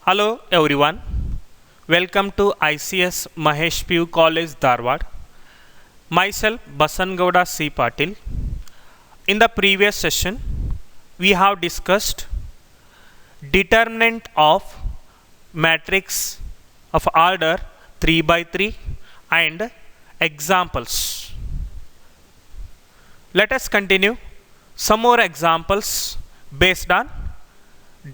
Hello everyone, welcome to ICS Mahesh PU College Dharwad. Myself Basangowda C. Patil. In the previous session, we have discussed determinant of matrix of order 3 by 3 and examples. Let us continue some more examples based on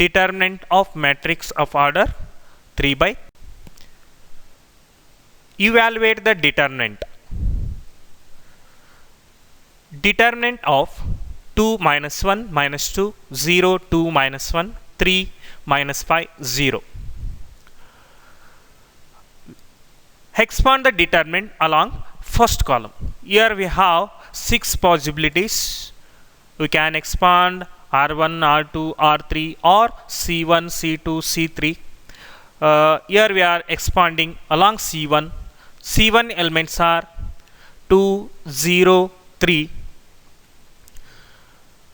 determinant of matrix of order 3 by. Evaluate the determinant. Determinant of 2 minus 1 minus 2 0 2 minus 1 3 minus 5 0. Expand the determinant along first column. Here we have 6 possibilities. We can expand R1, R2, R3 or C1, C2, C3. Here we are expanding along C1. C1 elements are 2, 0, 3.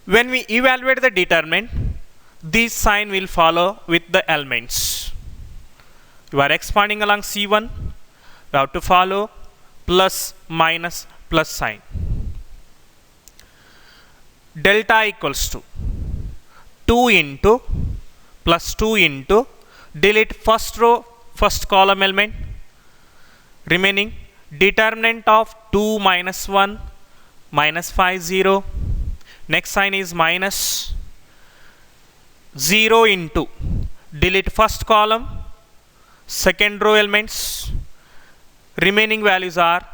When we evaluate the determinant, this sign will follow with the elements. You are expanding along C1, you have to follow plus, minus, plus sign. Delta equals to 2 into plus 2 into delete first row, first column element, remaining determinant of 2 minus 1 minus 5 0. Next sign is minus 0 into delete first column, second row elements, remaining values are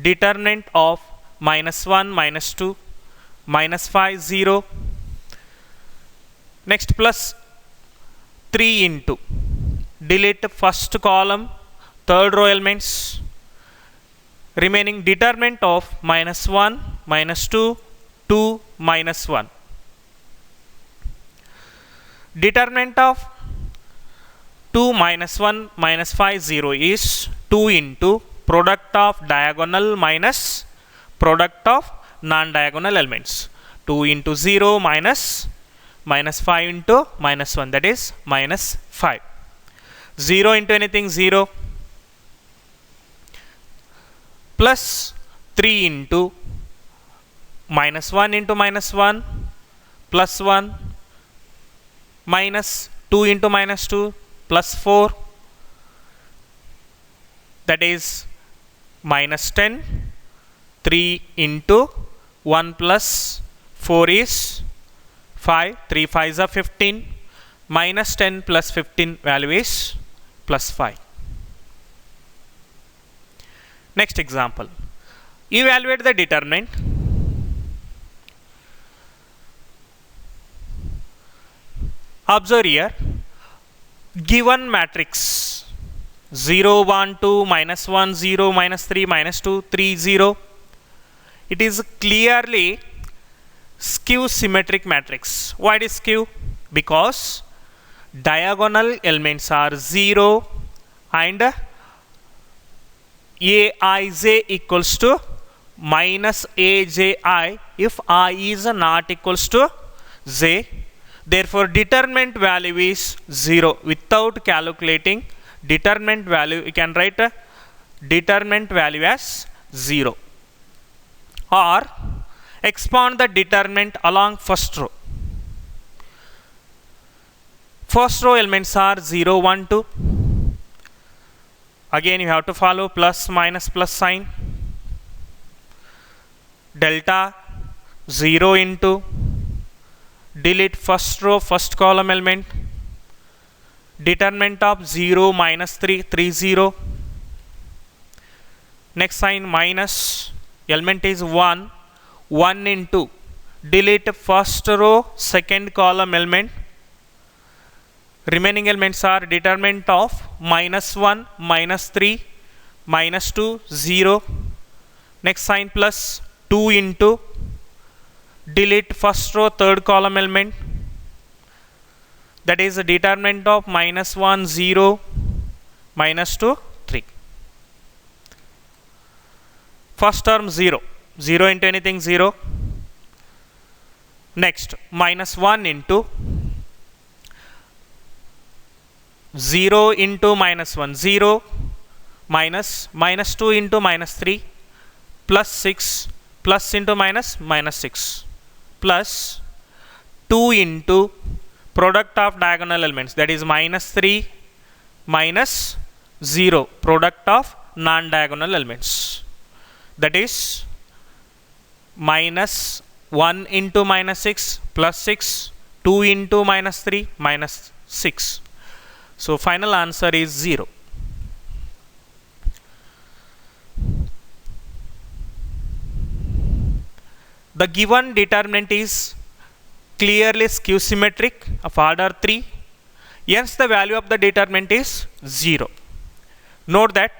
determinant of minus 1 minus 2 minus 5 0. Next plus 3 into delete first column, third row elements, remaining determinant of minus 1 minus 2 2 minus 1. Determinant of 2 minus 1 minus 5 0 is 2 into product of diagonal minus product of non-diagonal elements. 2 into 0 minus 5 into minus 1, that is minus 5. 0 into anything 0, plus 3 into minus 1 into minus 1 plus 1, minus 2 into minus 2 plus 4, that is minus 10. 3 into 1 plus 4 is 5, 3 5s are 15, minus 10 plus 15 value is plus 5. Next example, evaluate the determinant. Observe here, given matrix 0 1 2 minus 1 0 minus 3 minus 2 3 0, it is clearly skew symmetric matrix. Why it is skew? Because diagonal elements are 0 and Aij equals to minus Aji if I is not equals to j. Therefore determinant value is 0. Without calculating determinant value, you can write a determinant value as 0. Or expand the determinant along first row. First row elements are 0 1 2. Again you have to follow plus minus plus sign. Delta 0 into delete first row first column element, determinant of 0 minus 3 3 0. Next sign minus, element is 1 1 into delete first row second column element, remaining elements are determinant of minus 1 minus 3 minus 2 0. Next sign plus 2 into delete first row third column element, that is a determinant of minus 1 0 minus 2 3. First term 0 0 into anything 0. Next minus 1 into 0 into minus 1, 0, minus 2 into minus 3, plus 6, plus into minus, minus 6, plus 2 into product of diagonal elements, that is minus 3 minus 0, product of non-diagonal elements, that is minus 1 into minus 6 plus 6, 2 into minus 3 minus 6. So final answer is 0. The given determinant is clearly skew symmetric of order 3. Hence the value of the determinant is 0. Note that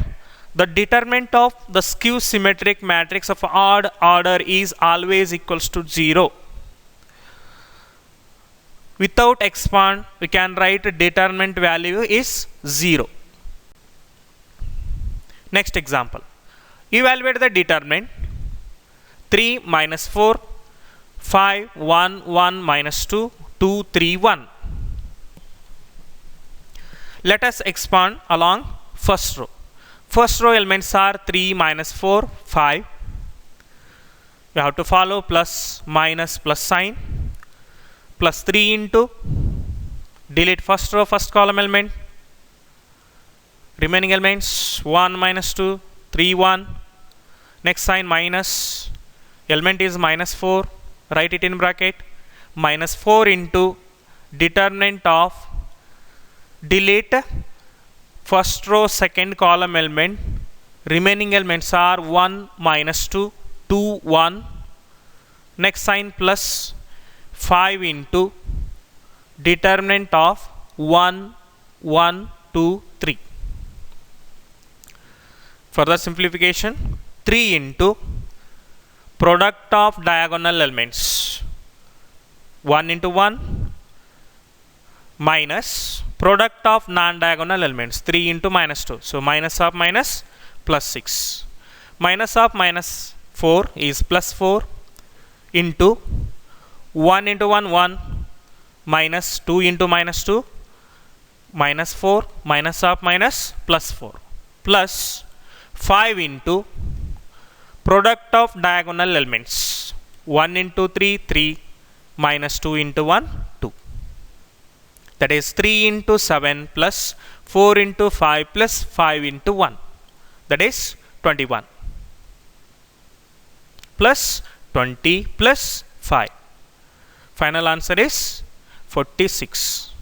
the determinant of the skew symmetric matrix of odd order is always equals to 0. Without expand, we can write determinant value is 0. Next example. Evaluate the determinant 3 minus 4, 5, 1, 1 minus 2, 2, 3, 1. Let us expand along first row. First row elements are 3 minus 4, 5. You have to follow plus minus plus sign. Plus 3 into, delete first row first column element. Remaining elements 1 minus 2, 3, 1. Next sign minus. Element is minus 4. Write it in bracket. Minus 4 into determinant of, delete first row second column element. Remaining elements are 1 minus 2, 2, 1. Next sign plus 5 into determinant of 1, 1, 2, 3. Further simplification, 3 into product of diagonal elements, 1 into 1 minus product of non-diagonal elements, 3 into minus 2. So minus of minus plus 6. Minus of minus 4 is plus 4 into 1 into 1, 1, minus 2 into minus 2, minus 4, minus of minus plus 4, plus 5 into product of diagonal elements, 1 into 3, 3, minus 2 into 1, 2. That is 3 into 7 plus 4 into 5 plus 5 into 1. That is 21. Plus 20 plus 5. Final answer is 46.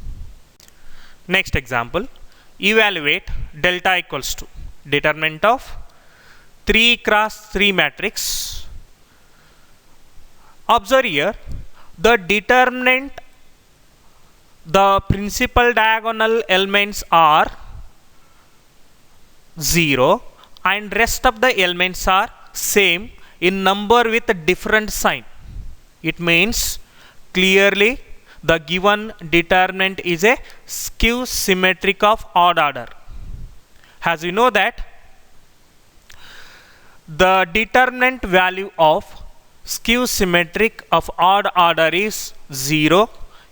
Next example. Evaluate delta equals to determinant of 3 cross 3 matrix. Observe here, the determinant, the principal diagonal elements are 0 and rest of the elements are same in number with a different sign. It means clearly the given determinant is a skew symmetric of odd order. As you know that the determinant value of skew symmetric of odd order is 0,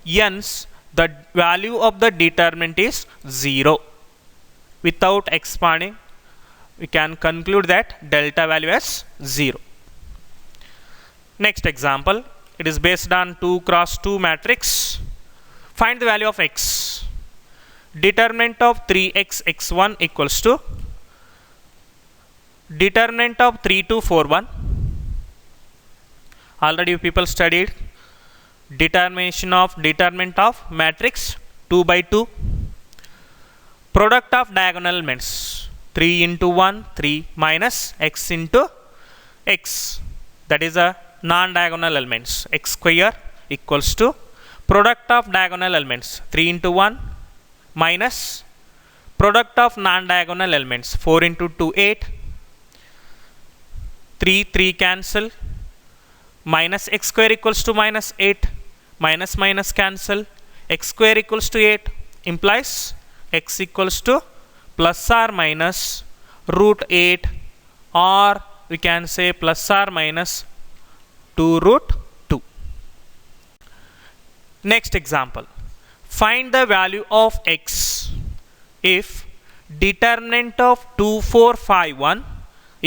hence the value of the determinant is 0. Without expanding, we can conclude that delta value as 0. Next example, it is based on 2 cross 2 matrix. Find the value of x. Determinant of 3x x1 equals to determinant of 3 2 4 1. Already you people studied determination of determinant of matrix 2 by 2. Product of diagonal elements 3 into 1, 3 minus x into x. That is a non-diagonal elements. X square equals to product of diagonal elements 3 into 1 minus product of non-diagonal elements 4 into 2, 8. 3, 3 cancel. Minus x square equals to minus 8. Minus minus cancel. X square equals to 8 implies x equals to plus or minus root 8, or we can say plus or minus 2 root 2. Next example. Find the value of x. if determinant of 2451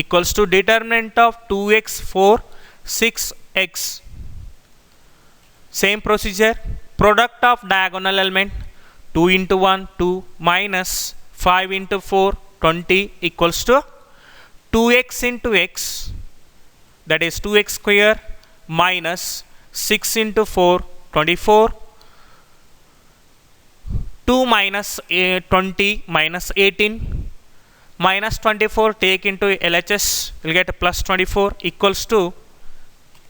equals to determinant of 2x 4 6x. Same procedure, product of diagonal element 2 into 1 2 minus 5 into 4 20 equals to 2x into x, that is 2x square minus 6 into 4 24, 2 minus 20 minus 18 minus 24 take into LHS, will get plus 24 equals to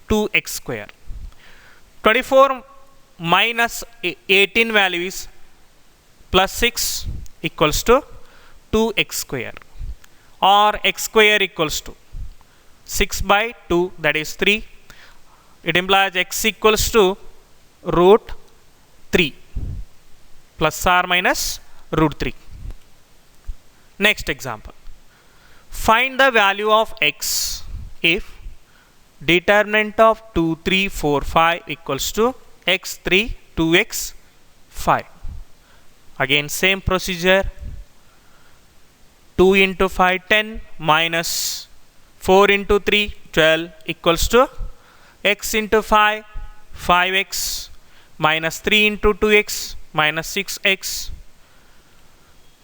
2x square. 24 minus 18 value is plus 6 equals to 2x square, or x square equals to 6 by 2, that is 3. It implies x equals to root 3 plus or minus root 3. Next example. Find the value of x if determinant of 2 3 4 5 equals to x 3 2x 5. Again same procedure, 2 into 5 10 minus 4 into 3 12 equals to x into 5 5x minus 3 into 2x minus 6x.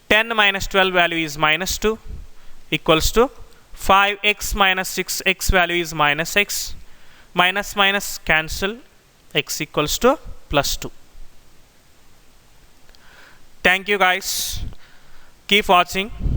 10 minus 12 value is minus 2 equals to 5x minus 6x value is minus x. Minus minus cancel, x equals to plus 2. Thank you guys. Keep watching.